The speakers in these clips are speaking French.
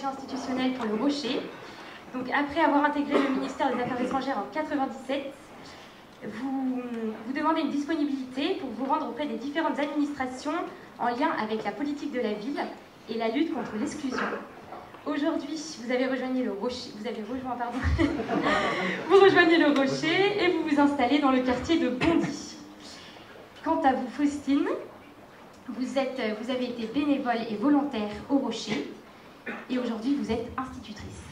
relation institutionnelle pour le Rocher. Donc après avoir intégré le ministère des Affaires étrangères en 1997, vous demandez une disponibilité pour vous rendre auprès des différentes administrations en lien avec la politique de la ville et la lutte contre l'exclusion. Aujourd'hui, vous rejoignez le Rocher, vous rejoignez le Rocher et vous vous installez dans le quartier de Bondy. Quant à vous, Faustine, vous avez été bénévole et volontaire au Rocher et aujourd'hui vous êtes institutrice.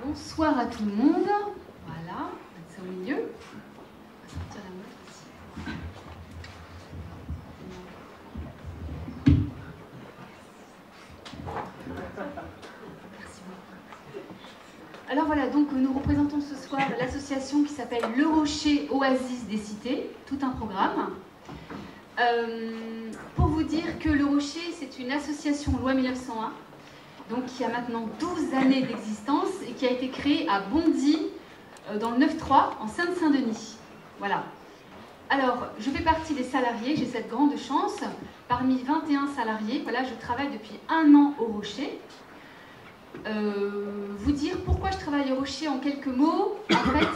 Bonsoir à tout le monde. Voilà, mettre ça au milieu. On va sortir la montre ici. Merci beaucoup. Alors voilà, donc nous représentons ce soir l'association qui s'appelle Le Rocher Oasis des Cités, tout un programme. Pour vous dire que Le Rocher, c'est une association loi 1901, donc qui a maintenant 12 années d'existence et qui a été créée à Bondy, dans le 9-3, en Seine-Saint-Denis. Voilà. Alors, je fais partie des salariés, j'ai cette grande chance. Parmi 21 salariés, voilà, je travaille depuis 1 an au Rocher. Vous dire pourquoi je travaille au Rocher en quelques mots. En fait,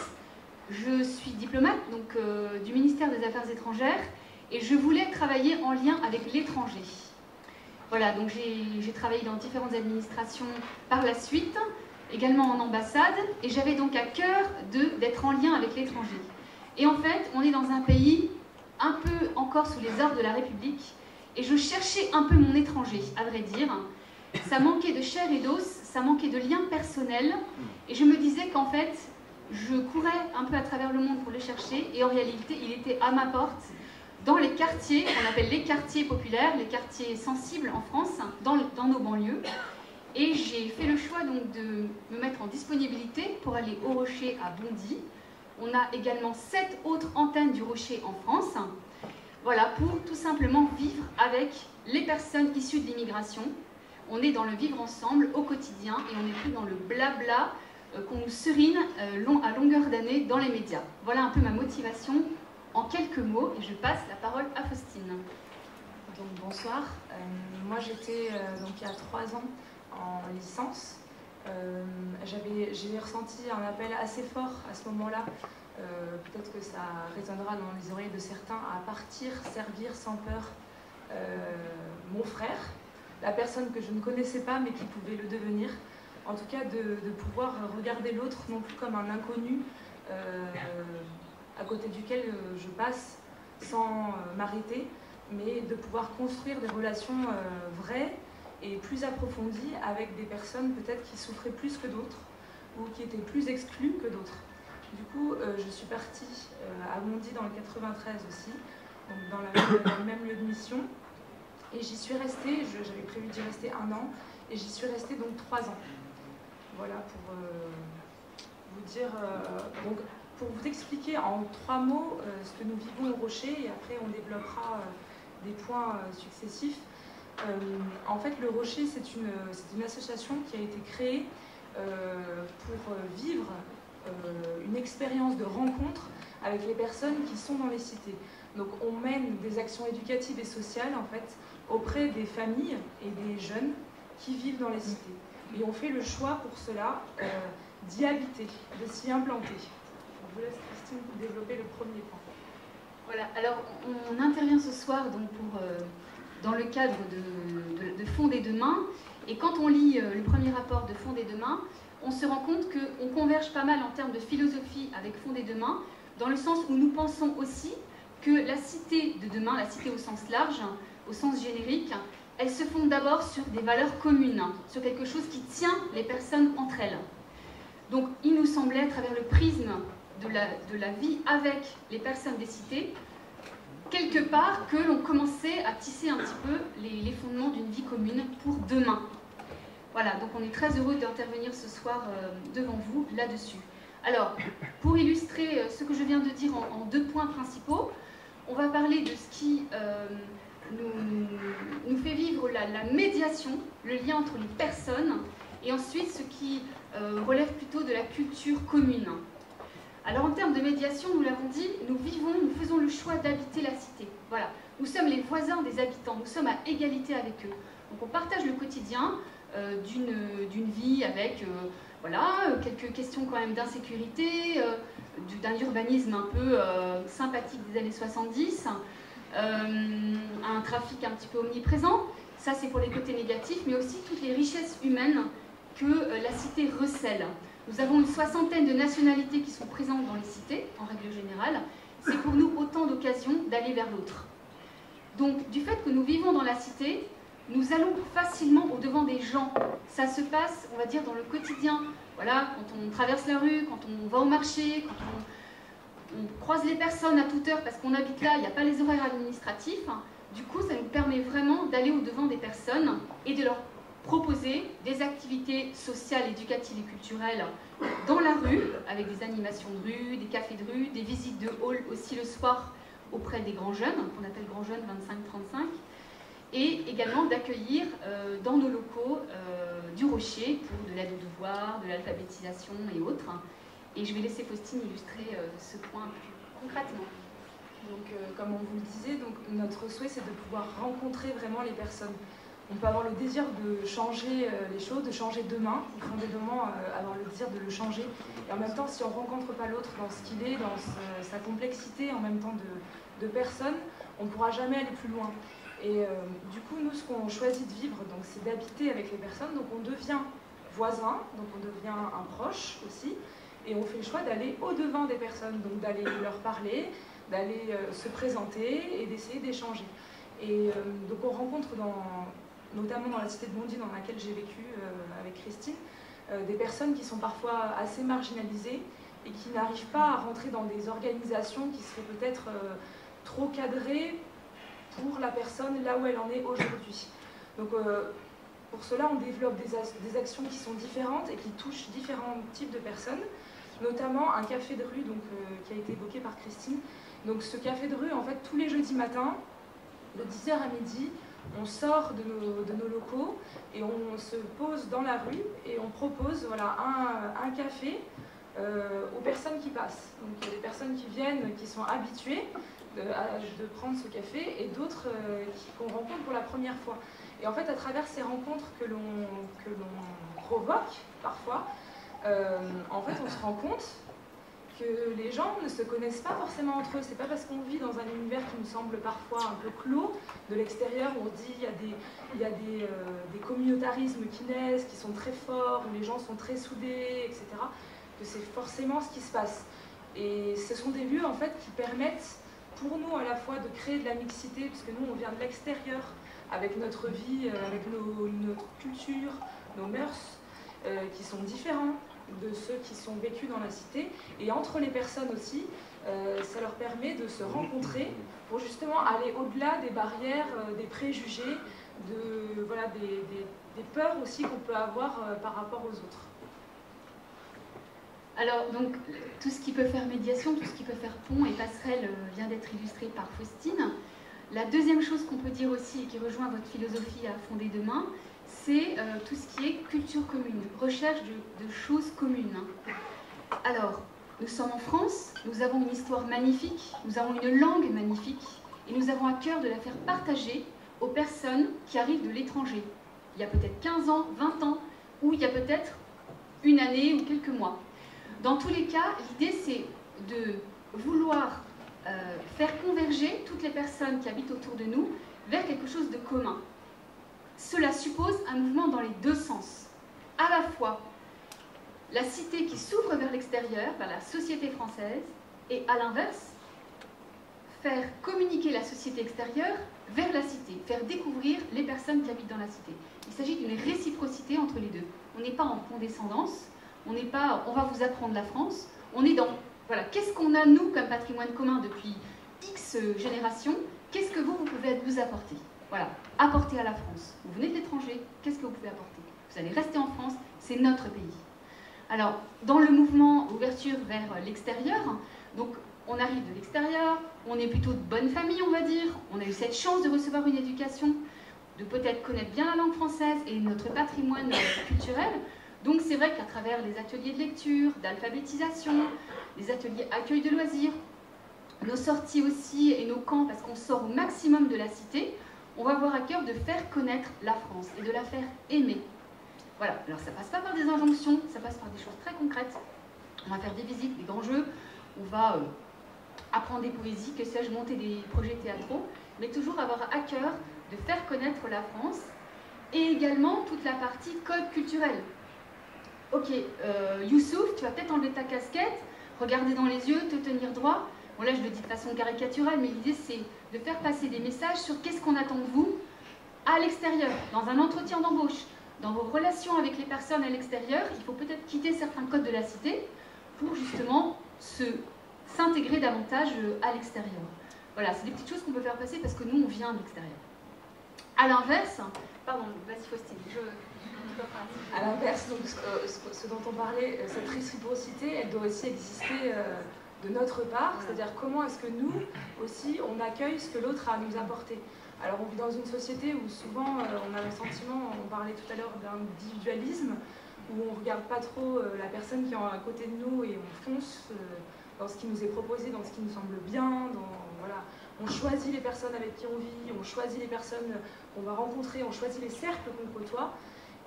je suis diplomate donc, du ministère des Affaires étrangères et je voulais travailler en lien avec l'étranger. Voilà, donc j'ai travaillé dans différentes administrations par la suite, également en ambassade, et j'avais donc à cœur d'être en lien avec l'étranger. Et en fait, on est dans un pays un peu encore sous les ordres de la République, et je cherchais un peu mon étranger, à vrai dire. Ça manquait de chair et d'os, ça manquait de liens personnels, et je me disais qu'en fait, je courais un peu à travers le monde pour le chercher, et en réalité, il était à ma porte, dans les quartiers, qu'on appelle les quartiers populaires, les quartiers sensibles en France, dans nos banlieues. Et j'ai fait le choix donc de me mettre en disponibilité pour aller au Rocher à Bondy. On a également 7 autres antennes du Rocher en France. Voilà, pour tout simplement vivre avec les personnes issues de l'immigration. On est dans le vivre ensemble au quotidien et on n'est plus dans le blabla qu'on nous serine à longueur d'année dans les médias. Voilà un peu ma motivation en quelques mots et je passe la parole à Faustine. Donc bonsoir, moi j'étais donc il y a 3 ans en licence. J'ai ressenti un appel assez fort à ce moment-là, peut-être que ça résonnera dans les oreilles de certains, à partir, servir sans peur mon frère, la personne que je ne connaissais pas mais qui pouvait le devenir, en tout cas de pouvoir regarder l'autre non plus comme un inconnu à côté duquel je passe sans m'arrêter, mais de pouvoir construire des relations vraies et plus approfondies avec des personnes peut-être qui souffraient plus que d'autres ou qui étaient plus exclues que d'autres. Du coup, je suis partie à Bondy dans le 93 aussi, donc dans le même lieu de mission, et j'y suis restée, j'avais prévu d'y rester 1 an, et j'y suis restée donc 3 ans. Voilà, pour vous dire... donc, pour vous expliquer en 3 mots ce que nous vivons au Rocher, et après on développera des points successifs. En fait, le Rocher, c'est une association qui a été créée pour vivre une expérience de rencontre avec les personnes qui sont dans les cités. Donc on mène des actions éducatives et sociales en fait, auprès des familles et des jeunes qui vivent dans les cités. Et on fait le choix pour cela d'y habiter, de s'y implanter. Je vous laisse Christine développer le premier point. Voilà, alors on intervient ce soir donc dans le cadre de Fonder Demain, et quand on lit le premier rapport de Fonder Demain, on se rend compte qu'on converge pas mal en termes de philosophie avec Fonder Demain, dans le sens où nous pensons aussi que la cité de demain, la cité au sens large, au sens générique, elle se fonde d'abord sur des valeurs communes, sur quelque chose qui tient les personnes entre elles. Donc il nous semblait, à travers le prisme de la vie avec les personnes des cités, quelque part que l'on commençait à tisser un petit peu les fondements d'une vie commune pour demain. Voilà, donc on est très heureux d'intervenir ce soir devant vous là-dessus. Alors, pour illustrer ce que je viens de dire en 2 points principaux, On va parler de ce qui nous fait vivre la médiation, le lien entre les personnes, et ensuite ce qui relève plutôt de la culture commune. Alors en termes de médiation, nous l'avons dit, nous faisons le choix d'habiter la cité. Voilà, nous sommes les voisins des habitants, nous sommes à égalité avec eux. Donc on partage le quotidien d'une vie avec quelques questions quand même d'insécurité, d'un urbanisme un peu sympathique des années 70, un trafic un petit peu omniprésent. Ça c'est pour les côtés négatifs, mais aussi toutes les richesses humaines que la cité recèle. Nous avons une soixantaine de nationalités qui sont présentes dans les cités, en règle générale. C'est pour nous autant d'occasions d'aller vers l'autre. Donc, du fait que nous vivons dans la cité, nous allons facilement au-devant des gens. Ça se passe, on va dire, dans le quotidien. Voilà, quand on traverse la rue, quand on va au marché, quand on croise les personnes à toute heure parce qu'on habite là, il n'y a pas les horaires administratifs. Du coup, ça nous permet vraiment d'aller au-devant des personnes et de leur proposer des activités sociales, éducatives et culturelles dans la rue, avec des animations de rue, des cafés de rue, des visites de hall aussi le soir auprès des grands jeunes, qu'on appelle grands jeunes 25-35, et également d'accueillir dans nos locaux du Rocher pour de l'aide aux devoirs, de l'alphabétisation et autres. Et je vais laisser Faustine illustrer ce point plus concrètement. Donc, comme on vous le disait, donc, notre souhait c'est de pouvoir rencontrer vraiment les personnes. On peut avoir le désir de changer les choses, de changer demain, fondamentalement avoir le désir de le changer. Et en même temps, si on ne rencontre pas l'autre dans ce qu'il est, dans sa complexité, en même temps de personne, on ne pourra jamais aller plus loin. Et du coup, nous, ce qu'on choisit de vivre, c'est d'habiter avec les personnes. Donc on devient voisin, donc on devient un proche aussi. Et on fait le choix d'aller au-devant des personnes, donc d'aller leur parler, d'aller se présenter et d'essayer d'échanger. Et donc on rencontre notamment dans la cité de Bondy dans laquelle j'ai vécu avec Christine, des personnes qui sont parfois assez marginalisées et qui n'arrivent pas à rentrer dans des organisations qui seraient peut-être trop cadrées pour la personne là où elle en est aujourd'hui. Donc pour cela, on développe des actions qui sont différentes et qui touchent différents types de personnes, notamment un café de rue qui a été évoqué par Christine. Donc ce café de rue, en fait, tous les jeudis matins, de 10h à midi, on sort de nos locaux et on se pose dans la rue et on propose un café aux personnes qui passent. Donc il y a des personnes qui viennent, qui sont habituées de prendre ce café et d'autres qu'on rencontre pour la première fois. Et en fait, à travers ces rencontres que l'on provoque parfois, en fait, on se rend compte que les gens ne se connaissent pas forcément entre eux. C'est pas parce qu'on vit dans un univers qui nous semble parfois un peu clos, de l'extérieur, où on dit il y a des communautarismes qui naissent, qui sont très forts, où les gens sont très soudés, etc., que c'est forcément ce qui se passe. Et ce sont des lieux en fait qui permettent pour nous à la fois de créer de la mixité, puisque nous on vient de l'extérieur, avec notre vie, avec notre culture, nos mœurs, qui sont différents de ceux qui sont vécus dans la cité, et entre les personnes aussi, ça leur permet de se rencontrer pour justement aller au-delà des barrières, des préjugés, des peurs aussi qu'on peut avoir par rapport aux autres. Alors, donc, tout ce qui peut faire médiation, tout ce qui peut faire pont et passerelle vient d'être illustré par Faustine. La deuxième chose qu'on peut dire aussi, et qui rejoint votre philosophie à fonder demain, c'est tout ce qui est culture commune, recherche de choses communes. Alors, nous sommes en France, nous avons une histoire magnifique, nous avons une langue magnifique, et nous avons à cœur de la faire partager aux personnes qui arrivent de l'étranger. Il y a peut-être 15 ans, 20 ans, ou il y a peut-être une année ou quelques mois. Dans tous les cas, l'idée c'est de vouloir faire converger toutes les personnes qui habitent autour de nous vers quelque chose de commun. Cela suppose un mouvement dans les deux sens. À la fois la cité qui s'ouvre vers l'extérieur, vers la société française, et à l'inverse, faire communiquer la société extérieure vers la cité, faire découvrir les personnes qui habitent dans la cité. Il s'agit d'une réciprocité entre les deux. On n'est pas en condescendance, on n'est pas « on va vous apprendre la France », on est dans « voilà, qu'est-ce qu'on a nous comme patrimoine commun depuis X générations, qu'est-ce que vous pouvez nous apporter ?» Voilà, apporter à la France. Vous venez de l'étranger, qu'est-ce que vous pouvez apporter? Vous allez rester en France, c'est notre pays. Alors, dans le mouvement ouverture vers l'extérieur, donc On arrive de l'extérieur, on est plutôt de bonne famille, on va dire. On a eu cette chance de recevoir une éducation, de peut-être connaître bien la langue française et notre patrimoine culturel. Donc c'est vrai qu'à travers les ateliers de lecture, d'alphabétisation, les ateliers accueil de loisirs, nos sorties aussi et nos camps, parce qu'on sort au maximum de la cité, on va avoir à cœur de faire connaître la France et de la faire aimer. Voilà, alors ça passe pas par des injonctions, ça passe par des choses très concrètes. On va faire des visites, des grands jeux, on va apprendre des poésies, que sais-je, monter des projets théâtraux, mais toujours avoir à cœur de faire connaître la France et également toute la partie code culturel. Ok, Youssouf, tu vas peut-être enlever ta casquette, regarder dans les yeux, te tenir droit. Bon là je le dis de façon caricaturale, mais l'idée c'est de faire passer des messages sur qu'est-ce qu'on attend de vous à l'extérieur, dans un entretien d'embauche, dans vos relations avec les personnes à l'extérieur. Il faut peut-être quitter certains codes de la cité pour justement s'intégrer davantage à l'extérieur. Voilà, c'est des petites choses qu'on peut faire passer parce que nous on vient de l'extérieur. À l'inverse, pardon, vas-y Faustine, À l'inverse, donc, ce dont on parlait, cette réciprocité, elle doit aussi exister de notre part, c'est-à-dire comment est-ce que nous aussi on accueille ce que l'autre a à nous apporter. Alors on vit dans une société où souvent on a le sentiment, on parlait tout à l'heure d'individualisme, où on ne regarde pas trop la personne qui est à côté de nous et on fonce dans ce qui nous est proposé, dans ce qui nous semble bien, voilà. On choisit les personnes avec qui on vit, on choisit les personnes qu'on va rencontrer, on choisit les cercles qu'on côtoie.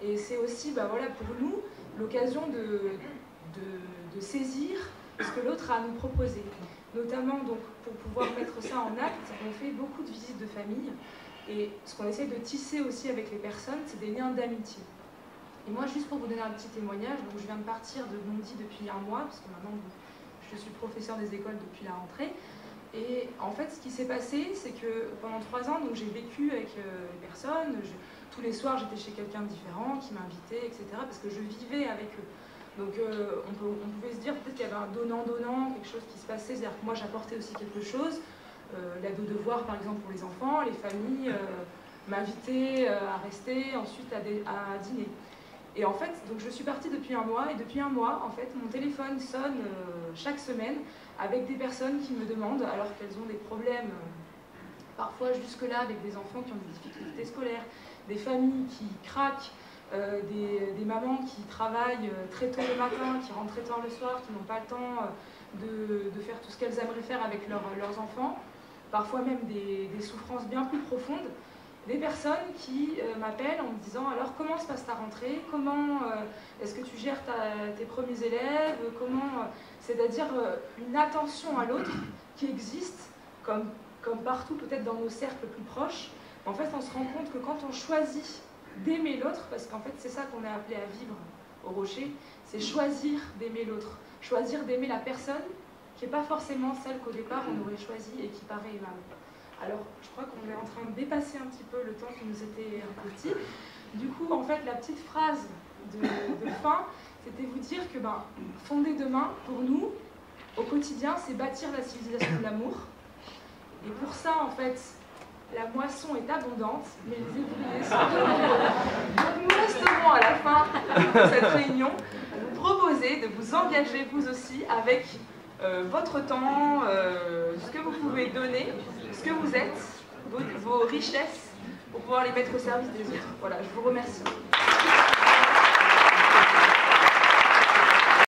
Et c'est aussi voilà, pour nous l'occasion de saisir ce que l'autre a à nous proposer. Notamment donc, pour pouvoir mettre ça en acte, on fait beaucoup de visites de famille. Et ce qu'on essaie de tisser aussi avec les personnes, c'est des liens d'amitié. Et moi, juste pour vous donner un petit témoignage, donc je viens de partir de Bondy depuis un mois, parce que maintenant je suis professeur des écoles depuis la rentrée. Et en fait, ce qui s'est passé, c'est que pendant 3 ans, j'ai vécu avec les personnes. Tous les soirs, j'étais chez quelqu'un de différent qui m'invitait, etc. Parce que je vivais avec eux. Donc on pouvait se dire peut-être qu'il y avait un donnant-donnant, quelque chose qui se passait. C'est-à-dire que moi, j'apportais aussi quelque chose. L'aide aux devoirs, par exemple, pour les enfants. Les familles m'invitaient à rester, ensuite à dîner. Et en fait, donc je suis partie depuis un mois. Et depuis un mois, en fait, mon téléphone sonne chaque semaine avec des personnes qui me demandent, alors qu'elles ont des problèmes, parfois jusque-là, avec des enfants qui ont des difficultés scolaires, des familles qui craquent, des mamans qui travaillent très tôt le matin, qui rentrent très tard le soir, qui n'ont pas le temps de faire tout ce qu'elles aimeraient faire avec leurs enfants, parfois même des souffrances bien plus profondes, des personnes qui m'appellent en me disant alors comment se passe ta rentrée, comment est-ce que tu gères tes premiers élèves, c'est-à-dire une attention à l'autre qui existe comme partout peut-être dans nos cercles plus proches. En fait on se rend compte que quand on choisit d'aimer l'autre, parce qu'en fait c'est ça qu'on est appelé à vivre au Rocher, c'est choisir d'aimer l'autre, choisir d'aimer la personne qui n'est pas forcément celle qu'au départ on aurait choisi et qui paraît aimable. Alors, je crois qu'on est en train de dépasser un petit peu le temps qui nous était imparti. Du coup, en fait, la petite phrase de fin, c'était vous dire que fonder demain, pour nous, au quotidien, c'est bâtir la civilisation de l'amour. Et pour ça, en fait, la moisson est abondante, mais les ouvriers sont nombreux. Donc nous resterons à la fin de cette réunion à vous proposer de vous engager vous aussi avec votre temps, ce que vous pouvez donner, ce que vous êtes, vos richesses, pour pouvoir les mettre au service des autres. Voilà, je vous remercie.